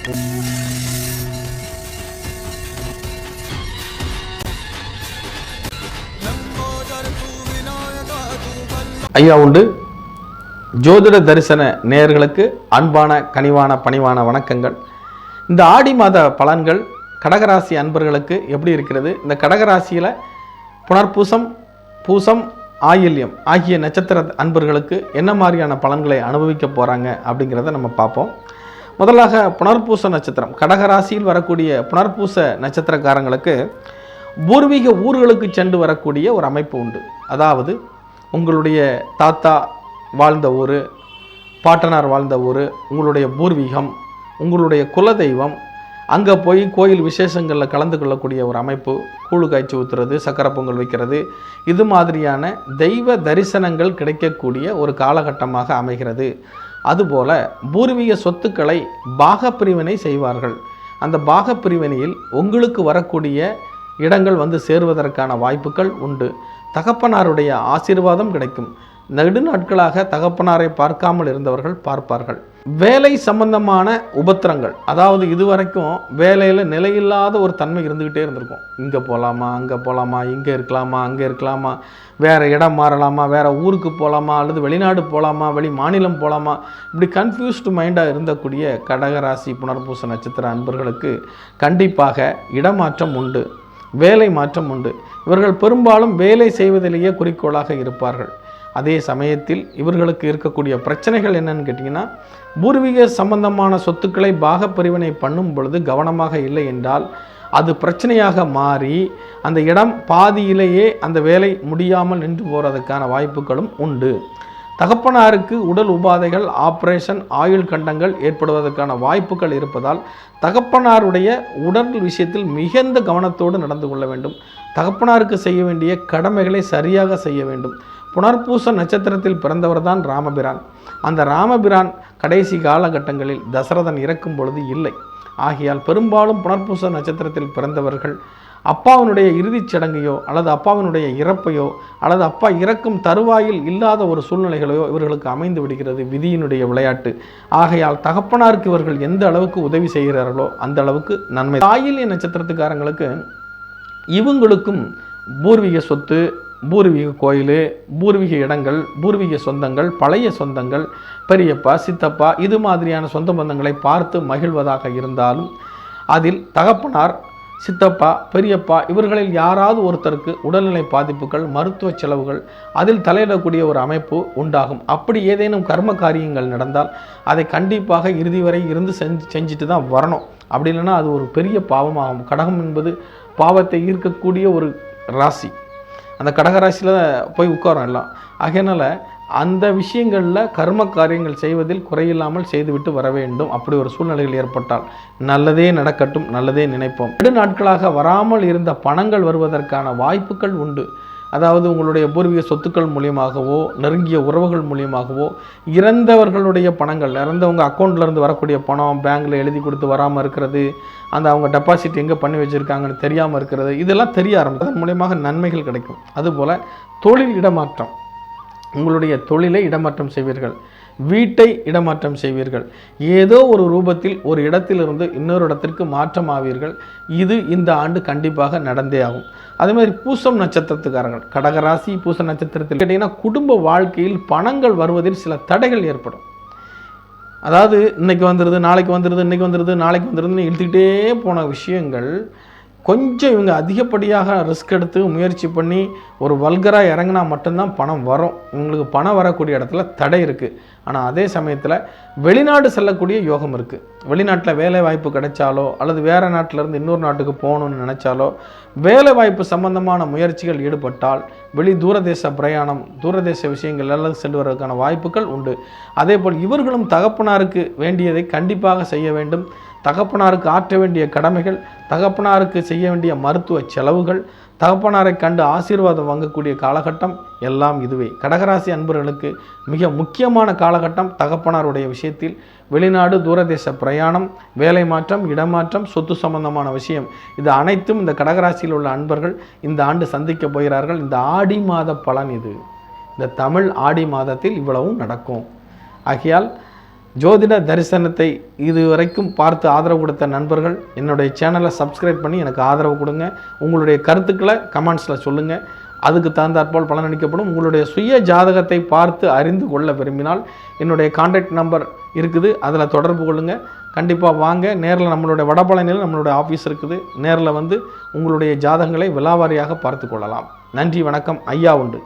ஐயா உண்டு. ஜோதிட தரிசன நேயர்களுக்கு அன்பான கனிவான பணிவான வணக்கங்கள். இந்த ஆடி மாத பலன்கள் கடகராசி அன்பர்களுக்கு எப்படி இருக்கிறது? இந்த கடகராசியில் புனர்பூசம், பூசம், ஆயில்யம் ஆகிய நட்சத்திர அன்பர்களுக்கு என்ன மாதிரியான பலன்களை அனுபவிக்க போகிறாங்க அப்படிங்கிறத நம்ம பார்ப்போம். முதலாக புனர்பூச நட்சத்திரம், கடகராசியில் வரக்கூடிய புனர்பூச நட்சத்திரக்காரங்களுக்கு பூர்வீக ஊர்களுக்கு சென்று வரக்கூடிய ஒரு அமைப்பு உண்டு. அதாவது உங்களுடைய தாத்தா வாழ்ந்த ஊர், பாட்டனார் வாழ்ந்த ஊர், உங்களுடைய பூர்வீகம், உங்களுடைய குலதெய்வம், அங்கே போய் கோயில் விசேஷங்களில் கலந்து கொள்ளக்கூடிய ஒரு அமைப்பு, கூழு காய்ச்சி ஊற்றுறது, சக்கரை பொங்கல் வைக்கிறது, இது மாதிரியான தெய்வ தரிசனங்கள் கிடைக்கக்கூடிய ஒரு காலகட்டமாக அமைகிறது. அதுபோல் பூர்வீக சொத்துக்களை பாகப்பிரிவினை செய்வார்கள். அந்த பாகப்பிரிவினையில் உங்களுக்கு வரக்கூடிய இடங்கள் வந்து சேருவதற்கான வாய்ப்புகள் உண்டு. தகப்பனாருடைய ஆசீர்வாதம் கிடைக்கும். நெடுநாட்களாக தகப்பனாரை பார்க்காமல் இருந்தவர்கள் பார்ப்பார்கள். வேலை சம்பந்தமான உபத்திரங்கள், அதாவது இதுவரைக்கும் வேலையில் நிலையில்லாத ஒரு தன்மை இருந்துக்கிட்டே இருந்திருக்கும். இங்கே போகலாமா, அங்கே போகலாமா, இங்கே இருக்கலாமா, அங்கே இருக்கலாமா, வேறு இடம் மாறலாமா, வேறு ஊருக்கு போகலாமா, அல்லது வெளிநாடு போகலாமா, வெளி மாநிலம் போகலாமா, இப்படி கன்ஃபியூஸ்டு மைண்டாக இருந்தக்கூடிய கடகராசி புனர்பூச நட்சத்திர அன்பர்களுக்கு கண்டிப்பாக இடமாற்றம் உண்டு, வேலை மாற்றம் உண்டு. இவர்கள் பெரும்பாலும் வேலை செய்வதிலேயே குறிக்கோளாக இருப்பார்கள். அதே சமயத்தில் இவர்களுக்கு இருக்கக்கூடிய பிரச்சனைகள் என்னன்னு கேட்டிங்கன்னா, பூர்வீக சம்பந்தமான சொத்துக்களை பாகப்பிரிவினை பண்ணும் பொழுது கவனமாக இல்லை என்றால் அது பிரச்சனையாக மாறி அந்த இடம் பாதியிலேயே அந்த வேலை முடியாமல் நின்று போகிறதுக்கான வாய்ப்புகளும் உண்டு. தகப்பனாருக்கு உடல் உபாதைகள், ஆப்ரேஷன், ஆயுள் கண்டங்கள் ஏற்படுவதற்கான வாய்ப்புகள் இருப்பதால் தகப்பனாருடைய உடல் விஷயத்தில் மிகுந்த கவனத்தோடு நடந்து கொள்ள வேண்டும். தகப்பனாருக்கு செய்ய வேண்டிய கடமைகளை சரியாக செய்ய வேண்டும். புனர்பூச நட்சத்திரத்தில் பிறந்தவர் தான் ராமபிரான். அந்த ராமபிரான் கடைசி காலகட்டங்களில் தசரதன் இறக்கும் பொழுது இல்லை. ஆகையால் பெரும்பாலும் புனர்பூச நட்சத்திரத்தில் பிறந்தவர்கள் அப்பாவினுடைய இறுதிச் சடங்கையோ அல்லது அப்பாவினுடைய இறப்பையோ அல்லது அப்பா இறக்கும் தருவாயில் இல்லாத ஒரு சூழ்நிலைகளையோ இவர்களுக்கு அமைந்து விடுகிறது, விதியினுடைய விளையாட்டு. ஆகையால் தகப்பனாருக்கு இவர்கள் எந்த அளவுக்கு உதவி செய்கிறார்களோ அந்த அளவுக்கு நன்மை. ஆயில்ய நட்சத்திரத்துக்காரங்களுக்கு இவங்களுக்கும் பூர்வீக சொத்து, பூர்வீக கோயில், பூர்வீக இடங்கள், பூர்வீக சொந்தங்கள், பழைய சொந்தங்கள், பெரியப்பா, சித்தப்பா, இது மாதிரியான சொந்த பந்தங்களை பார்த்து மகிழ்வதாக இருந்தாலும் அதில் தகப்பனார், சித்தப்பா, பெரியப்பா இவர்களில் யாராவது ஒருத்தருக்கு உடல்நிலை பாதிப்புகள், மருத்துவ செலவுகள் அதில் தலையிடக்கூடிய ஒரு அமைப்பு உண்டாகும். அப்படி ஏதேனும் கர்ம காரியங்கள் நடந்தால் அதை கண்டிப்பாக இறுதி வரை இருந்து செஞ்சுட்டு தான் வரணும். அப்படி இல்லைன்னா அது ஒரு பெரிய பாவமாகும். கடகம் என்பது பாவத்தை ஈர்க்கக்கூடிய ஒரு ராசி. அந்த கடகராசியில் போய் உட்காரோம் எல்லாம். ஆகையினால அந்த விஷயங்களில் கர்ம காரியங்கள் செய்வதில் குறையில்லாமல் செய்துவிட்டு வர வேண்டும். அப்படி ஒரு சூழ்நிலைகள் ஏற்பட்டால் நல்லதே நடக்கட்டும், நல்லதே நினைப்போம். 2 நாட்களாக வராமல் இருந்த பணங்கள் வருவதற்கான வாய்ப்புகள் உண்டு. அதாவது உங்களுடைய பூர்வீக சொத்துக்கள் மூலியமாகவோ, நெருங்கிய உறவுகள் மூலியமாகவோ, இறந்தவர்களுடைய பணங்கள், இறந்தவங்க அக்கௌண்ட்லேருந்து வரக்கூடிய பணம் பேங்க்கில் எழுதி கொடுத்து வராமல் இருக்கிறது, அந்த அவங்க டெபாசிட் எங்கே பண்ணி வச்சுருக்காங்கன்னு தெரியாமல் இருக்கிறது, இதெல்லாம் தெரிய ஆரம்பிக்கும். அதன் மூலியமாக நன்மைகள் கிடைக்கும். அதுபோல் தொழில் இடமாற்றம், உங்களுடைய தொழிலை இடமாற்றம் செய்வீர்கள், வீட்டை இடமாற்றம் செய்வீர்கள், ஏதோ ஒரு ரூபத்தில் ஒரு இடத்திலிருந்து இன்னொரு இடத்திற்கு மாற்றம் ஆவீர்கள். இது இந்த ஆண்டு கண்டிப்பாக நடந்தே ஆகும். அதே மாதிரி பூசம் நட்சத்திரத்துக்காரங்கள், கடகராசி பூச நட்சத்திரத்தில் கேட்டிங்கன்னா குடும்ப வாழ்க்கையில் பணங்கள் வருவதில் சில தடைகள் ஏற்படும். அதாவது இன்னைக்கு வந்துடுது, நாளைக்கு வந்துடுது, இன்றைக்கி வந்துடுது, நாளைக்கு வந்துடுதுன்னு இழுத்துக்கிட்டே போன விஷயங்கள் கொஞ்சம் இவங்க அதிகப்படியாக ரிஸ்க் எடுத்து முயற்சி பண்ணி ஒரு வல்கராக இறங்கினா மட்டும்தான் பணம் வரும். இவங்களுக்கு பணம் வரக்கூடிய இடத்துல தடை இருக்குது. ஆனால் அதே சமயத்தில் வெளிநாடு செல்லக்கூடிய யோகம் இருக்குது. வெளிநாட்டில் வேலை வாய்ப்பு கிடைச்சாலோ அல்லது வேறு நாட்டிலேருந்து இன்னொரு நாட்டுக்கு போகணுன்னு நினச்சாலோ, வேலை வாய்ப்பு சம்பந்தமான முயற்சிகள் ஈடுபட்டால் தூரதேச பிரயாணம், தூரதேச விஷயங்கள் எல்லாம் சென்று வருவதற்கான வாய்ப்புகள் உண்டு. அதே போல் இவர்களும் தகப்பனாருக்கு வேண்டியதை கண்டிப்பாக செய்ய வேண்டும். தகப்பனாருக்கு ஆற்ற வேண்டிய கடமைகள், தகப்பனாருக்கு செய்ய வேண்டிய மருத்துவ செலவுகள், தகப்பனாரை கண்டு ஆசீர்வாதம் வாங்கக்கூடிய காலகட்டம் எல்லாம் இதுவே. கடகராசி அன்பர்களுக்கு மிக முக்கியமான காலகட்டம் தகப்பனாருடைய விஷயத்தில். வெளிநாடு, தூரதேச பிரயாணம், வேலை மாற்றம், இடமாற்றம், சொத்து சம்பந்தமான விஷயம், இது அனைத்தும் இந்த கடகராசியில் உள்ள அன்பர்கள் இந்த ஆண்டு சந்திக்க போகிறார்கள். இந்த ஆடி மாத பலன் இது. இந்த தமிழ் ஆடி மாதத்தில் இவ்வளவும் நடக்கும். ஆகையால் ஜோதிட தரிசனத்தை இதுவரைக்கும் பார்த்து ஆதரவு கொடுத்த நண்பர்கள் என்னுடைய சேனலை சப்ஸ்கிரைப் பண்ணி எனக்கு ஆதரவு கொடுங்க. உங்களுடைய கருத்துக்களை கமெண்ட்ஸில் சொல்லுங்கள். அதுக்கு தகுந்தாற்போல் பலனளிக்கப்படும். உங்களுடைய சுய ஜாதகத்தை பார்த்து அறிந்து கொள்ள விரும்பினால் என்னுடைய கான்டாக்ட் நம்பர் இருக்குது, அதில் தொடர்பு கொள்ளுங்கள். கண்டிப்பாக வாங்க. நேரில் நம்மளுடைய வடபழனியில் நம்மளுடைய ஆஃபீஸ் இருக்குது. நேரில் வந்து உங்களுடைய ஜாதகங்களை விலாவாரியாக பார்த்து கொள்ளலாம். நன்றி, வணக்கம். ஐயா உண்டு.